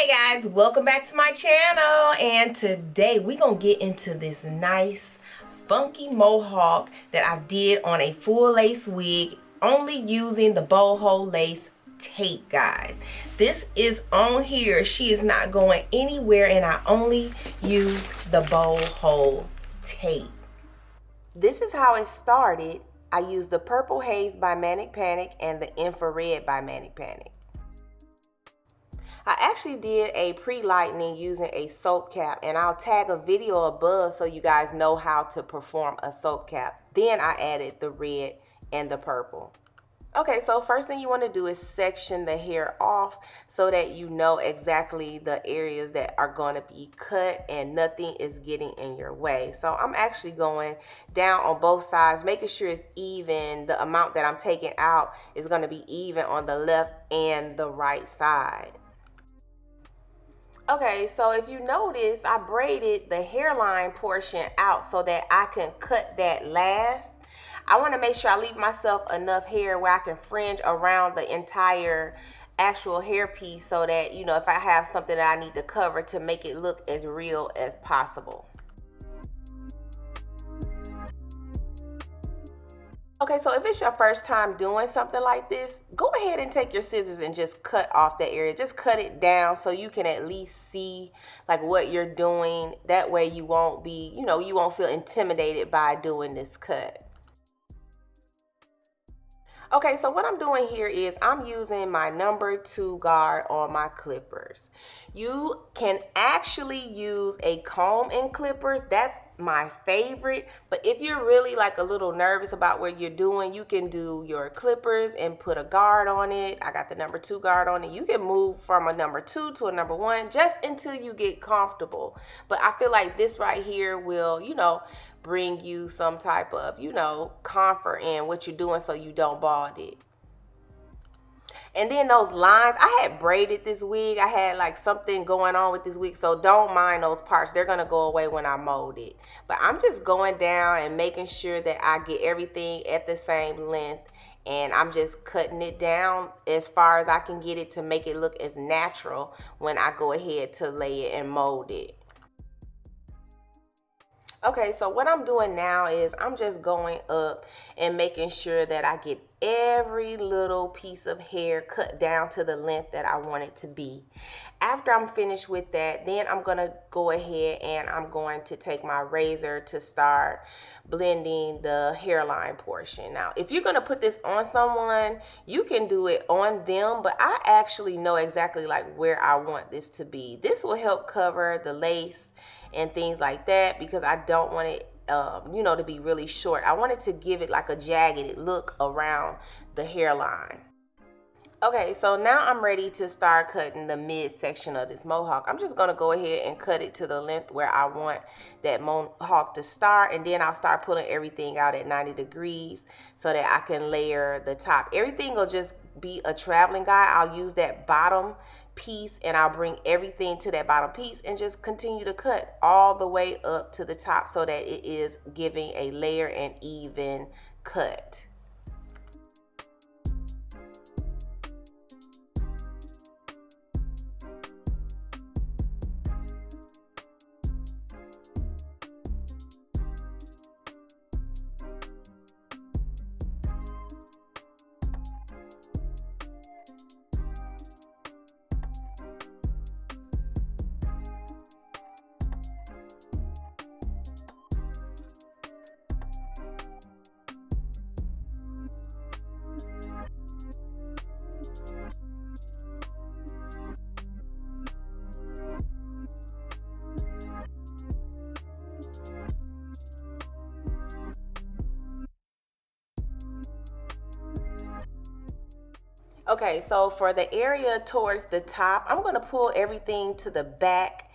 Hey guys, welcome back to my channel, and today we're gonna get into this nice funky mohawk that I did on a full lace wig, only using the boho lace tape, guys. This is on here. She is not going anywhere, and I only used the boho tape. This is how it started. I used the Purple Haze by Manic Panic and the Infrared by Manic Panic. I actually did a pre-lightening using a soap cap, and I'll tag a video above so you guys know how to perform a soap cap. Then I added the red and the purple. Okay, so first thing you want to do is section the hair off so that you know exactly the areas that are going to be cut and nothing is getting in your way. So I'm actually going down on both sides, making sure it's even. The amount that I'm taking out is going to be even on the left and the right side. Okay, so if you notice, I braided the hairline portion out so that I can cut that last. I want to make sure I leave myself enough hair where I can fringe around the entire actual hair piece so that, you know, if I have something that I need to cover, to make it look as real as possible. Okay, so if it's your first time doing something like this, go ahead and take your scissors and just cut off that area. Just cut it down so you can at least see like what you're doing. That way you won't be, you know, you won't feel intimidated by doing this cut. Okay, so what I'm doing here is I'm using my number 2 guard on my clippers. You can actually use a comb and clippers. That's my favorite. But if you're really like a little nervous about what you're doing, you can do your clippers and put a guard on it. I got the number 2 guard on it. You can move from a number 2 to a number 1 just until you get comfortable. But I feel like this right here will, you know, bring you some type of, you know, comfort in what you're doing so you don't bald it. And then those lines, I had braided this wig. I had like something going on with this wig, so don't mind those parts. They're going to go away when I mold it. But I'm just going down and making sure that I get everything at the same length. And I'm just cutting it down as far as I can get it to make it look as natural when I go ahead to lay it and mold it. Okay, so what I'm doing now is I'm just going up and making sure that I get every little piece of hair cut down to the length that I want it to be. After I'm finished with that, then I'm going to go ahead and I'm going to take my razor to start blending the hairline portion. Now, if you're going to put this on someone, you can do it on them, but I actually know exactly like where I want this to be. This will help cover the lace and things like that because I don't want it you know, to be really short. I want it to give it like a jagged look around the hairline. Okay, so now I'm ready to start cutting the midsection of this mohawk. I'm just going to go ahead and cut it to the length where I want that mohawk to start, and then I'll start pulling everything out at 90 degrees so that I can layer the top. Everything will just be a traveling guide. I'll use that bottom piece and I'll bring everything to that bottom piece and just continue to cut all the way up to the top so that it is giving a layer and even cut. Okay, so for the area towards the top, I'm going to pull everything to the back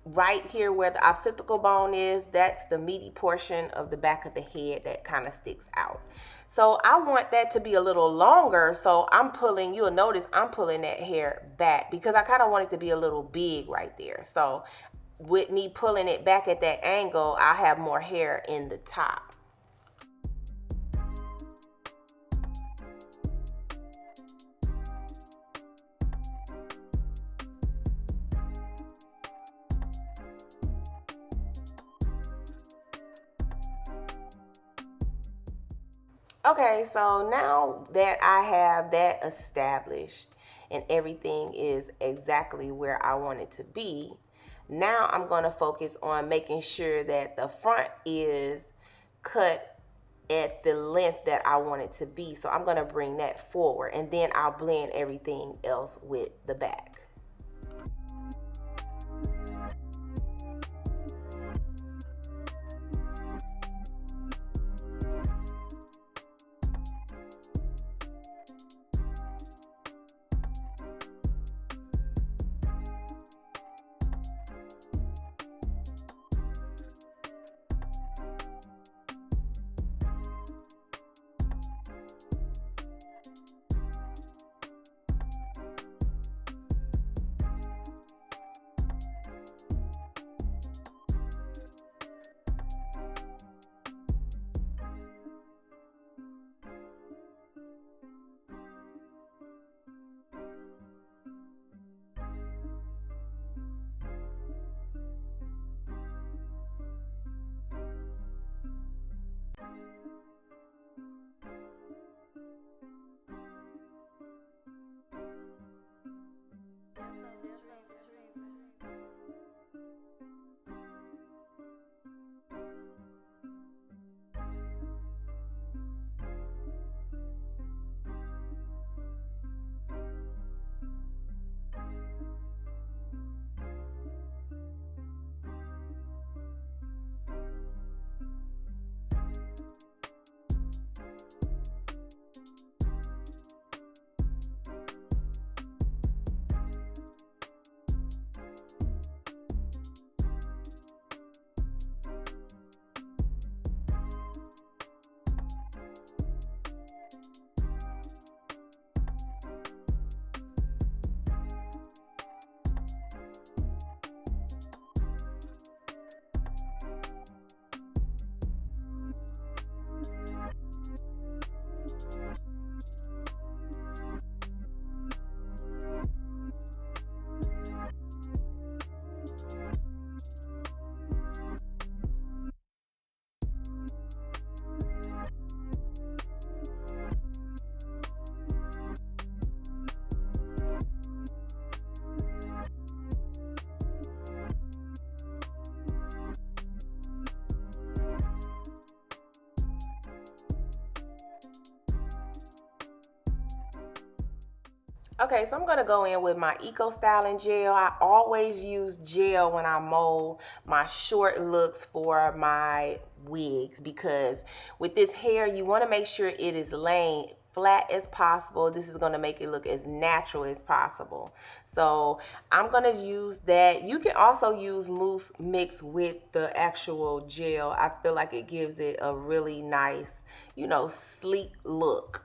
right here where the occipital bone is. That's the meaty portion of the back of the head that kind of sticks out. So I want that to be a little longer, so I'm pulling, you'll notice I'm pulling that hair back because I kind of want it to be a little big right there. So with me pulling it back at that angle, I have more hair in the top. Okay, so now that I have that established and everything is exactly where I want it to be, now I'm going to focus on making sure that the front is cut at the length that I want it to be. So I'm going to bring that forward, and then I'll blend everything else with the back. Okay, so I'm going to go in with my Eco Styling Gel. I always use gel when I mold my short looks for my wigs, because with this hair, you want to make sure it is laying flat as possible. This is going to make it look as natural as possible. So I'm going to use that. You can also use mousse mixed with the actual gel. I feel like it gives it a really nice, sleek look.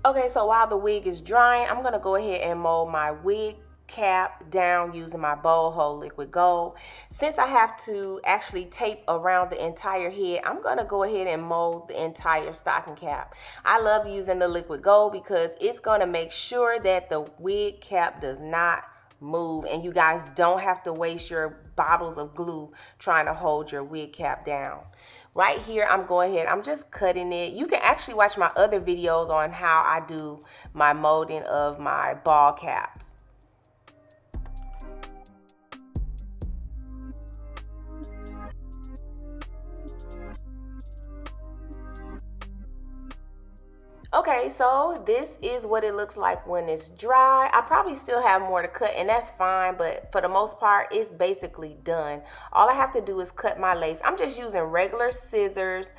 Okay, so while the wig is drying, I'm gonna go ahead and mold my wig cap down using my bowl hold liquid gold. Since I have to actually tape around the entire head, I'm going to go ahead and mold the entire stocking cap. I love using the liquid gold because it's going to make sure that the wig cap does not move, and you guys don't have to waste your bottles of glue trying to hold your wig cap down. Right here, I'm just cutting it. You can actually watch my other videos on how I do my molding of my ball caps. Okay, so this is what it looks like when it's dry. I probably still have more to cut, and that's fine, but for the most part, it's basically done. All I have to do is cut my lace. I'm just using regular scissors.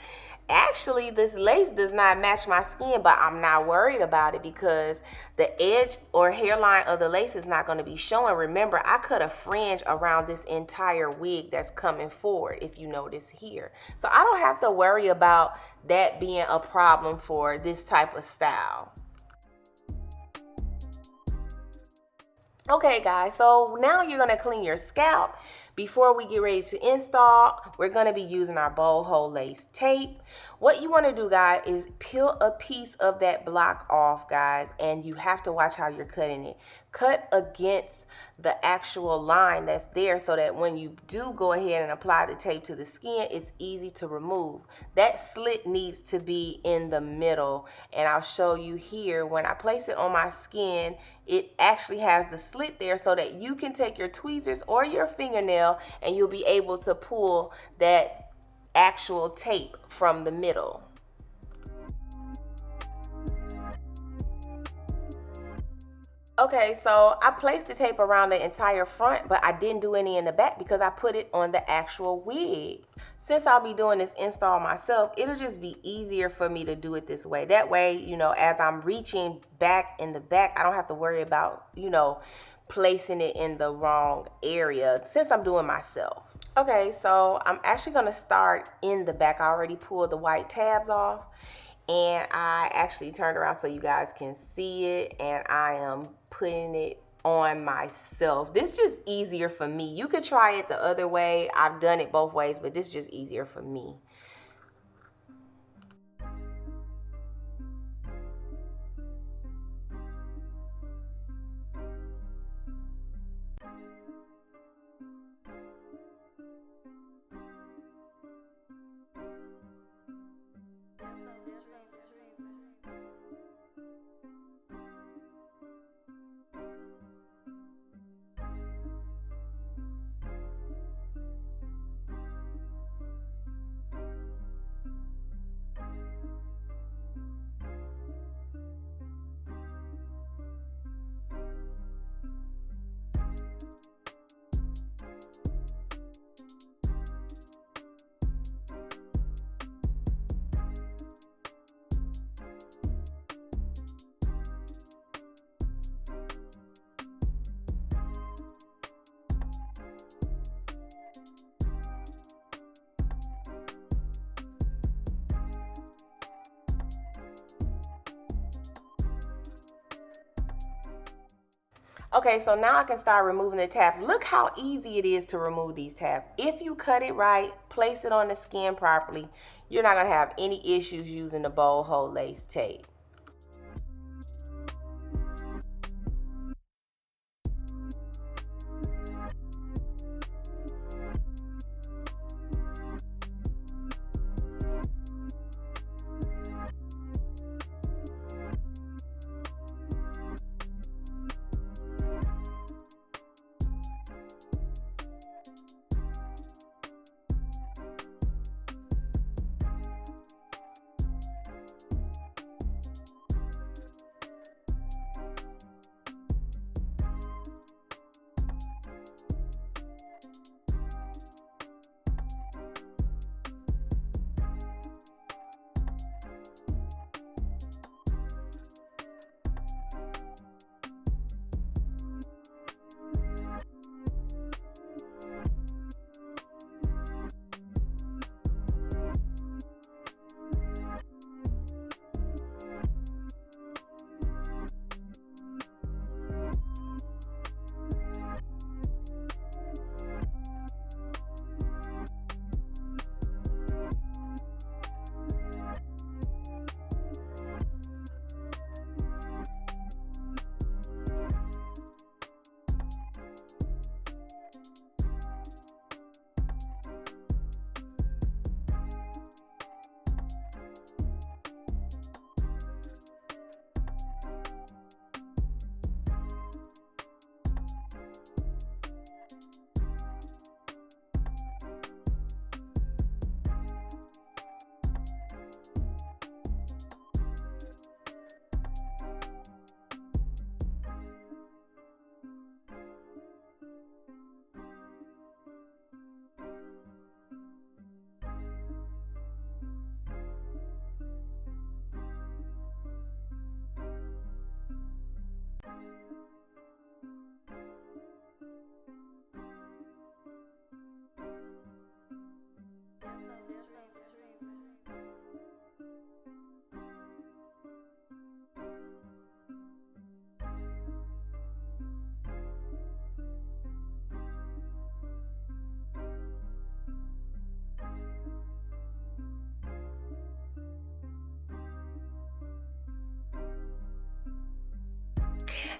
Actually, this lace does not match my skin, but I'm not worried about it because the edge or hairline of the lace is not going to be showing. Remember, I cut a fringe around this entire wig that's coming forward, if you notice here. So I don't have to worry about that being a problem for this type of style. Okay guys, so now you're going to clean your scalp. Before we get ready to install, we're going to be using our bowl hold lace tape. What you want to do, guys, is peel a piece of that block off, guys, and you have to watch how you're cutting it. Cut against the actual line that's there so that when you do go ahead and apply the tape to the skin, it's easy to remove. That slit needs to be in the middle, and I'll show you here. When I place it on my skin, it actually has the slit there so that you can take your tweezers or your fingernail and you'll be able to pull that actual tape from the middle. Okay, so I placed the tape around the entire front, but I didn't do any in the back because I put it on the actual wig. Since I'll be doing this install myself, it'll just be easier for me to do it this way. That way, you know, as I'm reaching back in the back, I don't have to worry about, you know, placing it in the wrong area since I'm doing myself. Okay, so I'm actually going to start in the back. I already pulled the white tabs off, and I actually turned around so you guys can see it, and I am putting it on myself. This is just easier for me. You could try it the other way. I've done it both ways, but this is just easier for me. Okay, so now I can start removing the tabs. Look how easy it is to remove these tabs. If you cut it right, place it on the skin properly, you're not going to have any issues using the bowl hold lace tape.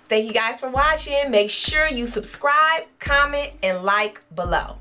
Thank you guys for watching. Make sure you subscribe, comment, and like below.